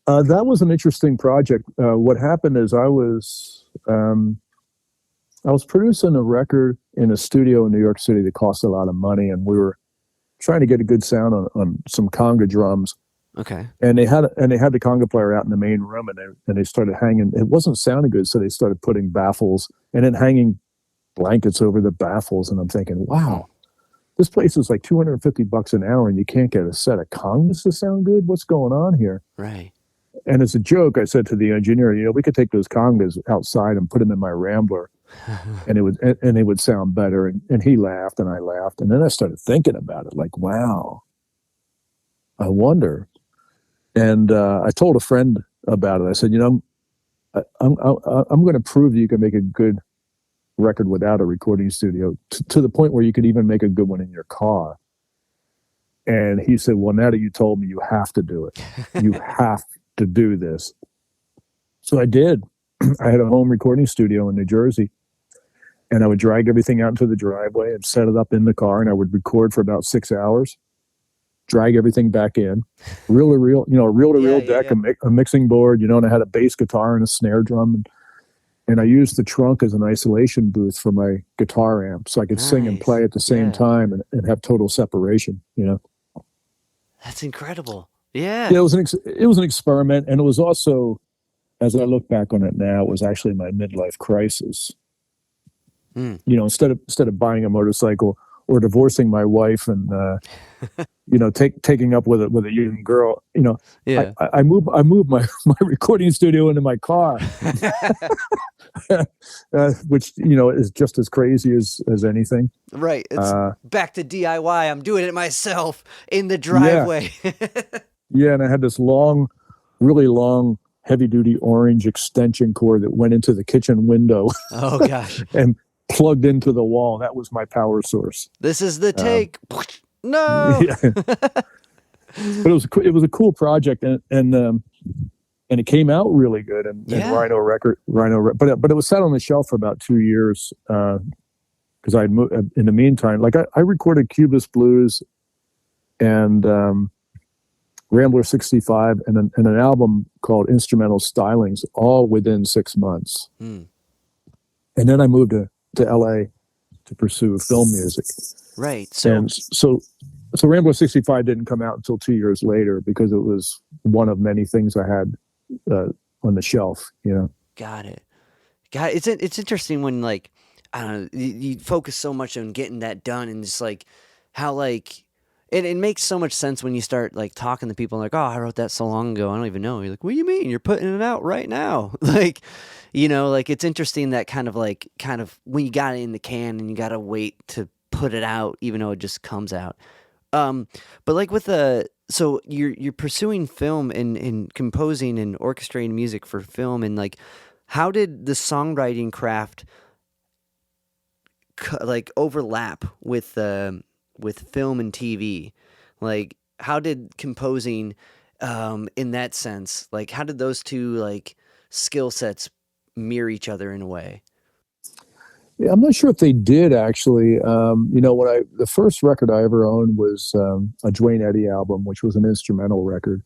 S2: But that was an interesting project. What happened is I was producing a record in a studio in New York City that cost a lot of money, and we were trying to get a good sound on some conga drums.
S1: Okay.
S2: And they had the conga player out in the main room, and they started hanging. It wasn't sounding good, so they started putting baffles and then hanging blankets over the baffles. And I'm thinking, wow, this place is like $250 an hour, and you can't get a set of congas to sound good. What's going on here?
S1: Right.
S2: And as a joke, I said to the engineer, we could take those congas outside and put them in my Rambler, and they would sound better. And he laughed, and I laughed, and then I started thinking about it, like, wow, I wonder. And I told a friend about it. I said, I'm going to prove that you can make a good record without a recording studio to the point where you could even make a good one in your car. And he said, well, now that you told me, you have to do it. You have to do this. So I did. I had a home recording studio in New Jersey, and I would drag everything out into the driveway and set it up in the car, and I would record for about 6 hours, drag everything back in, reel to reel deck, a mixing board, and I had a bass guitar and a snare drum, and I used the trunk as an isolation booth for my guitar amp, so I could sing and play at the same time and have total separation.
S1: That's incredible. Yeah.
S2: It was an experiment, and it was also, as I look back on it now, it was actually my midlife crisis. Instead of buying a motorcycle or divorcing my wife and taking up with a young girl, I moved my recording studio into my car, which is just as crazy as anything.
S1: Right. It's back to DIY. I'm doing it myself in the driveway.
S2: Yeah, and I had this really long, heavy-duty orange extension cord that went into the kitchen window. Oh, gosh. And plugged into the wall. That was my power source.
S1: This is the take. No.
S2: Yeah. But it was a cool project, and it came out really good. And Rhino, but it was sat on the shelf for about 2 years because I moved in the meantime. Like I recorded Cubist Blues and Rambler 65 and an album called Instrumental Stylings, all within 6 months. And then I moved to LA to pursue film music.
S1: Right.
S2: So Rambler 65 didn't come out until 2 years later because it was one of many things I had on the shelf,
S1: Got it. It's interesting when, like, I don't know, you focus so much on getting that done, and it's like how, like, it makes so much sense when you start, like, talking to people like, oh, I wrote that so long ago, I don't even know. You're like, what do you mean? You're putting it out right now. Like, like, it's interesting that kind of when you got it in the can and you got to wait to put it out, even though it just comes out. But like with so you're pursuing film and composing and orchestrating music for film, and like, how did the songwriting craft like overlap with film and TV? Like, how did composing in that sense, like, how did those two, like, skill sets mirror each other in a way?
S2: Yeah, I'm not sure if they did actually. The first record I ever owned was a Duane Eddy album, which was an instrumental record.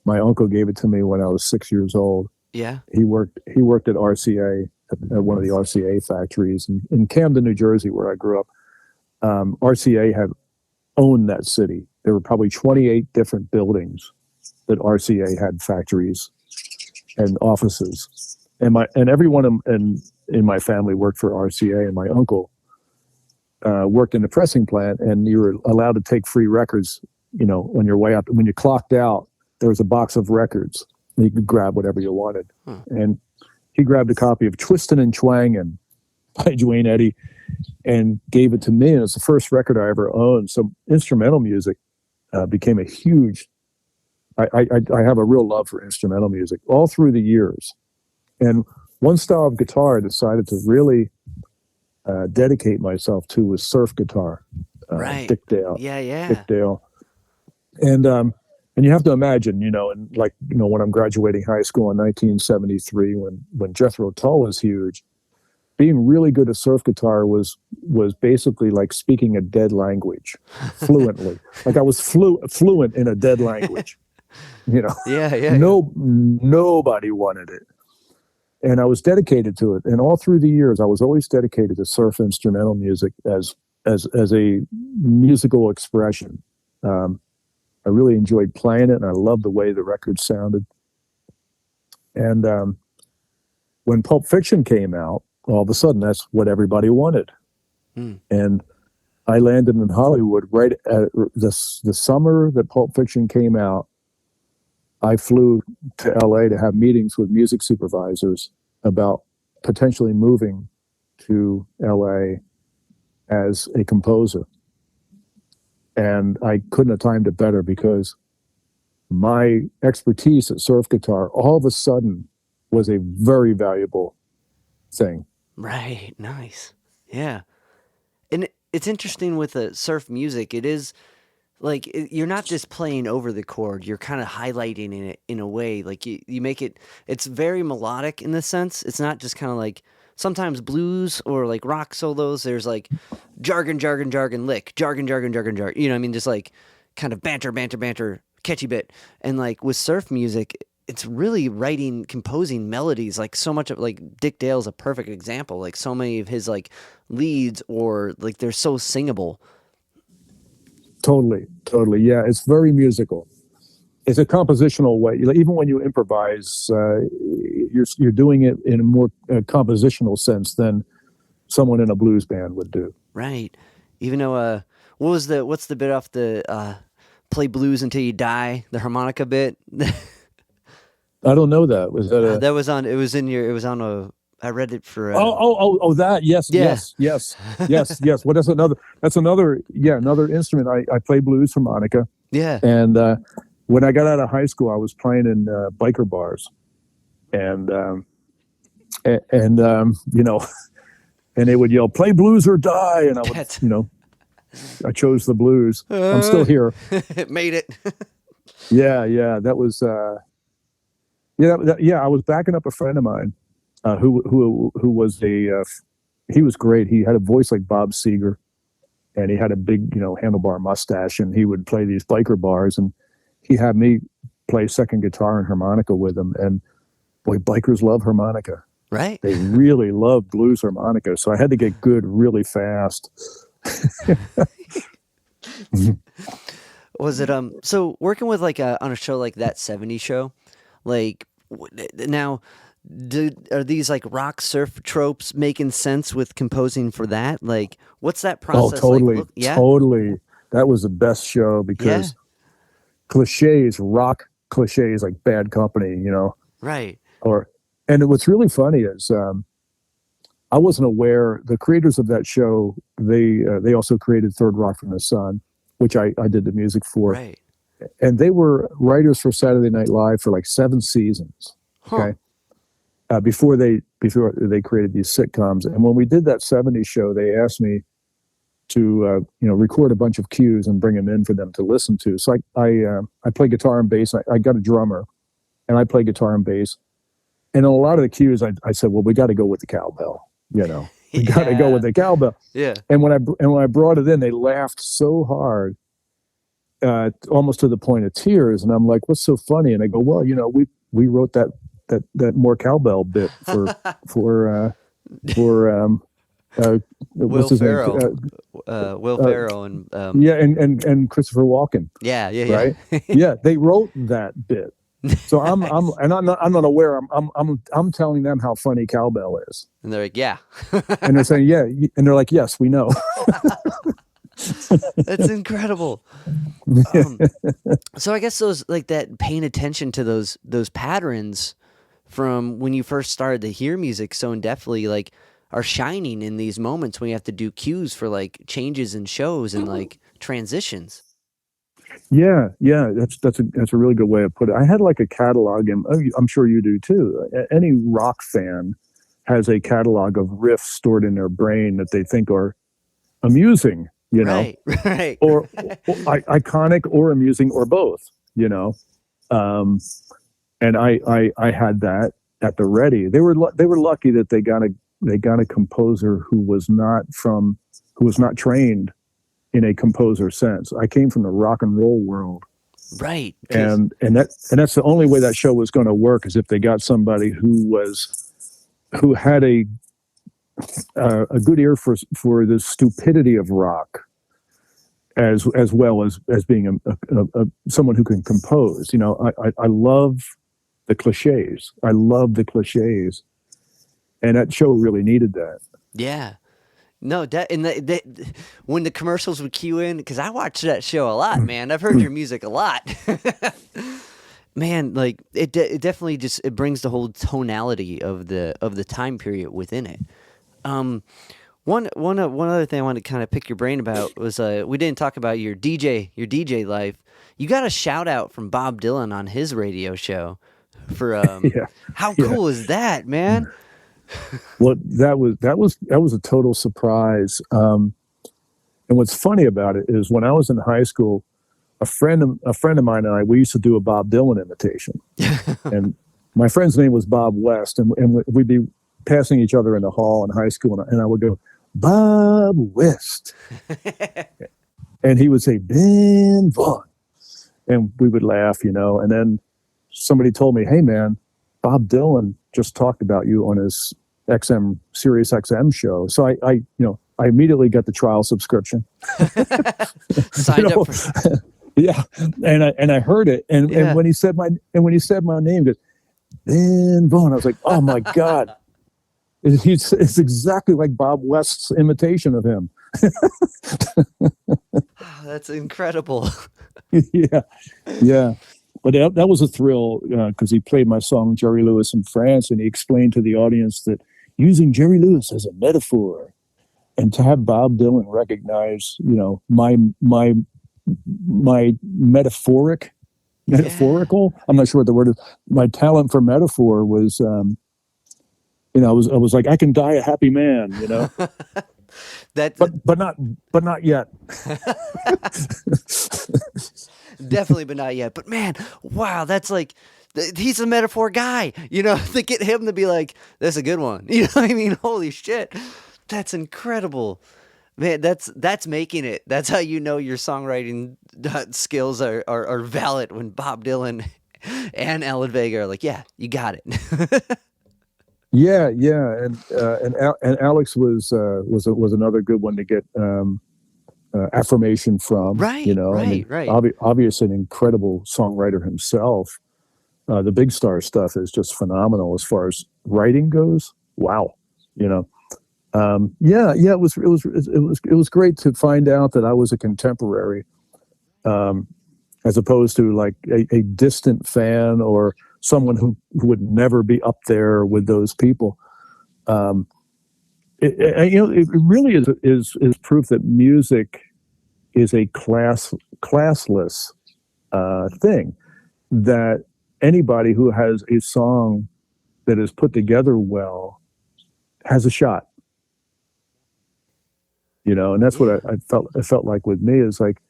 S2: My uncle gave it to me when I was 6 years old.
S1: Yeah.
S2: He worked at RCA, at one of the RCA factories in Camden, New Jersey, where I grew up. RCA had owned that city. There were probably 28 different buildings that RCA had factories and offices. And everyone in my family worked for RCA, and my uncle worked in the pressing plant, and you were allowed to take free records, on your way out. When you clocked out, there was a box of records, and you could grab whatever you wanted. And he grabbed a copy of Twistin' and Twangin' by Duane Eddy and gave it to me, and it's the first record I ever owned. So instrumental music became a huge, I have a real love for instrumental music all through the years. And one style of guitar I decided to really dedicate myself to was surf guitar.
S1: Right.
S2: Dick Dale.
S1: Yeah.
S2: Dick Dale. And you have to imagine, when I'm graduating high school in 1973, when Jethro Tull was huge, being really good at surf guitar was basically like speaking a dead language fluently. Like I was fluent in a dead language.
S1: Yeah.
S2: Nobody wanted it. And I was dedicated to it. And all through the years, I was always dedicated to surf instrumental music as as a musical expression. I really enjoyed playing it, and I loved the way the record sounded. And when Pulp Fiction came out, all of a sudden, that's what everybody wanted. And I landed in Hollywood right at the summer that Pulp Fiction came out. I flew to LA to have meetings with music supervisors about potentially moving to LA as a composer. And I couldn't have timed it better, because my expertise at surf guitar all of a sudden was a very valuable thing.
S1: Right. Nice. Yeah. And it's interesting with surf music. It is like you're not just playing over the chord. You're kind of highlighting it in a way. Like you make it. It's very melodic in the sense. It's not just kind of like sometimes blues or like rock solos. There's like jargon, lick, jargon. You know what I mean? Just like kind of banter, catchy bit. And like with surf music, it's really writing, composing melodies. Like so much of like Dick Dale's a perfect example. Like so many of his like leads or like they're so singable.
S2: Totally. Yeah, it's very musical. It's a compositional way. Even when you improvise, you're doing it in a more compositional sense than someone in a blues band would do.
S1: Right. Even though, what's the bit off the play blues until you die, the harmonica bit?
S2: I don't know that. Was that
S1: that was on? It was on a. I read it for.
S2: That yes. Well, that's another instrument. I play blues harmonica.
S1: Yeah.
S2: And when I got out of high school, I was playing in biker bars, and you know, and they would yell, "Play blues or die," and I would, you know, I chose the blues. I'm still here.
S1: Made it.
S2: Yeah. That was. I was backing up a friend of mine. Who was he was great. He had a voice like Bob Seger, and he had a big, you know, handlebar mustache, and he would play these biker bars, and he had me play second guitar and harmonica with him. And boy, bikers love harmonica.
S1: Right.
S2: They really love blues harmonica. So I had to get good really fast.
S1: Was it so working with like on a show like that 70s show, like now are these like rock surf tropes making sense with composing for that? Like what's that process
S2: totally
S1: like?
S2: Totally. That was the best show, because rock cliches like Bad Company, you know.
S1: Right.
S2: And what's really funny is I wasn't aware, the creators of that show, they also created Third Rock from the Sun, which I did the music for.
S1: Right.
S2: And they were writers for Saturday Night Live for like 7 seasons. Okay. Before they created these sitcoms. And when we did that 70s show, they asked me to record a bunch of cues and bring them in for them to listen to. So I play guitar and bass. I got a drummer, and I play guitar and bass. And in a lot of the cues, I said, well, we got to go with the cowbell. You know, we got to go with the cowbell.
S1: Yeah.
S2: And when I brought it in, they laughed so hard, almost to the point of tears. And I'm like, what's so funny? And I go, well, you know, we wrote that more cowbell bit for
S1: Will Ferrell. Will Ferrell and
S2: and Christopher Walken.
S1: Yeah.
S2: Right? Yeah, they wrote that bit. So I'm not aware. I'm telling them how funny cowbell is.
S1: And they're like, yeah.
S2: And they're saying, yeah, and they're like, yes, we know.
S1: That's incredible. So I guess those like that paying attention to those patterns from when you first started to hear music so in-depthly, like are shining in these moments when you have to do cues for like changes in shows and like transitions.
S2: Yeah, that's a really good way of putting it. I had like a catalog, and I'm sure you do too. Any rock fan has a catalog of riffs stored in their brain that they think are amusing, you know,
S1: right,
S2: or iconic or amusing or both, you know. And I had that at the ready. They were lucky that they got a composer who was not trained in a composer sense. I came from the rock and roll world,
S1: right?
S2: And that's the only way that show was going to work, is if they got somebody who had a a good ear for the stupidity of rock, as well as being someone who can compose. You know, I love the cliches. I love the cliches, and that show really needed that.
S1: Yeah. No, when the commercials would cue in, because I watched that show a lot, man. I've heard your music a lot. Man, like it definitely just it brings the whole tonality of the time period within it. One other thing I wanted to kind of pick your brain about was we didn't talk about your DJ life. You got a shout out from Bob Dylan on his radio show for how cool is that, man?
S2: Well, that was a total surprise. And what's funny about it is when I was in high school, a friend of mine and I, we used to do a Bob Dylan imitation. And my friend's name was Bob West, and we'd be passing each other in the hall in high school, and I would go, Bob West. And he would say, Ben Vaughn. And we would laugh, you know. And then somebody told me, hey, man, Bob Dylan just talked about you on his Sirius XM show. So I immediately got the trial subscription.
S1: Signed up for...
S2: Yeah, and I heard it, and when he said my name, goes, Ben Vaughn. I was like, oh my God, it's exactly like Bob West's imitation of him.
S1: That's incredible.
S2: Yeah. But that was a thrill because he played my song Jerry Lewis in France, and he explained to the audience that using Jerry Lewis as a metaphor, and to have Bob Dylan recognize, you know, my metaphorical, I'm not sure what the word is, my talent for metaphor was, you know, I was like, I can die a happy man, you know. but not yet.
S1: Definitely, but not yet. But man, wow, that's like, he's a metaphor guy, you know, to get him to be like, that's a good one. You know what I mean? Holy shit. That's incredible. Man, that's making it. That's how you know your songwriting skills are valid when Bob Dylan and Alan Vega are like, yeah, you got it.
S2: Yeah, and Alex was another good one to get affirmation from.
S1: Right,
S2: you know,
S1: right.
S2: Obviously an incredible songwriter himself. The Big Star stuff is just phenomenal as far as writing goes. Wow, you know. It was great to find out that I was a contemporary, as opposed to like a distant fan or someone who would never be up there with those people. It really is proof that music is a classless thing. That anybody who has a song that is put together well has a shot. You know, and that's what I felt like with me is like,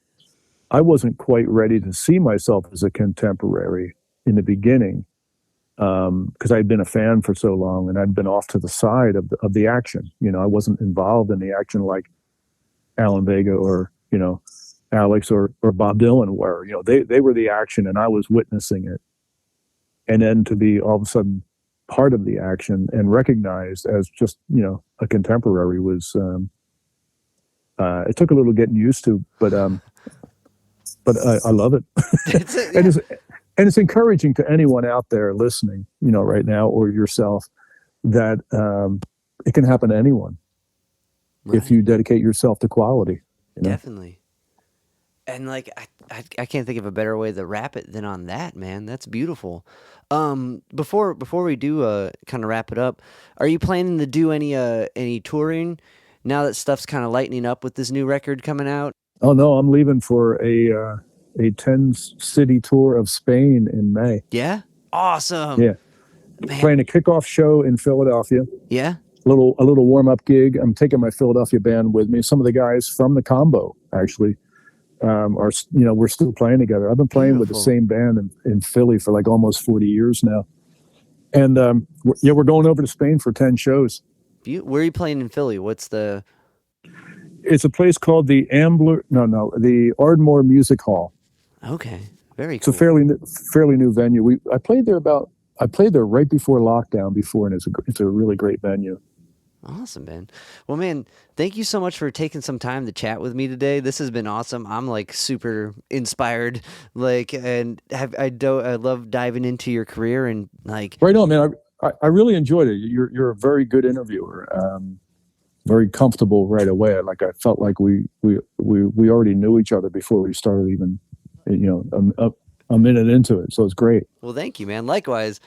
S2: I wasn't quite ready to see myself as a contemporary in the beginning, because I'd been a fan for so long and I'd been off to the side of the action. You know, I wasn't involved in the action like Alan Vega or, you know, Alex or Bob Dylan were. You know, they were the action and I was witnessing it. And then to be all of a sudden part of the action and recognized as just, you know, a contemporary was, it took a little getting used to, but I love it. And it's encouraging to anyone out there listening, you know, right now, or yourself, that it can happen to anyone if you dedicate yourself to quality. You know?
S1: Definitely. And like, I can't think of a better way to wrap it than on that, man. That's beautiful. Before we do kind of wrap it up, are you planning to do any touring now that stuff's kind of lightening up with this new record coming out?
S2: Oh no, I'm leaving for a 10-city tour of Spain in May.
S1: Yeah, awesome.
S2: Yeah, man. Playing a kickoff show in Philadelphia.
S1: Yeah,
S2: a little warm up gig. I'm taking my Philadelphia band with me. Some of the guys from the Combo actually are, you know, we're still playing together. I've been playing with the same band in Philly for like almost 40 years now, and we're going over to Spain for 10 shows.
S1: Where are you playing in Philly? What's the?
S2: It's a place called the the Ardmore Music Hall.
S1: Okay, very cool.
S2: It's a fairly new venue. I played there right before lockdown before, and it's a really great venue.
S1: Awesome, man. Well, man, thank you so much for taking some time to chat with me today. This has been awesome. I'm like super inspired, like, and I love diving into your career and like.
S2: Right on, man. I really enjoyed it. You're a very good interviewer. Very comfortable right away. Like I felt like we already knew each other before we started even, a minute into it. So it's great.
S1: Well, thank you, man. Likewise.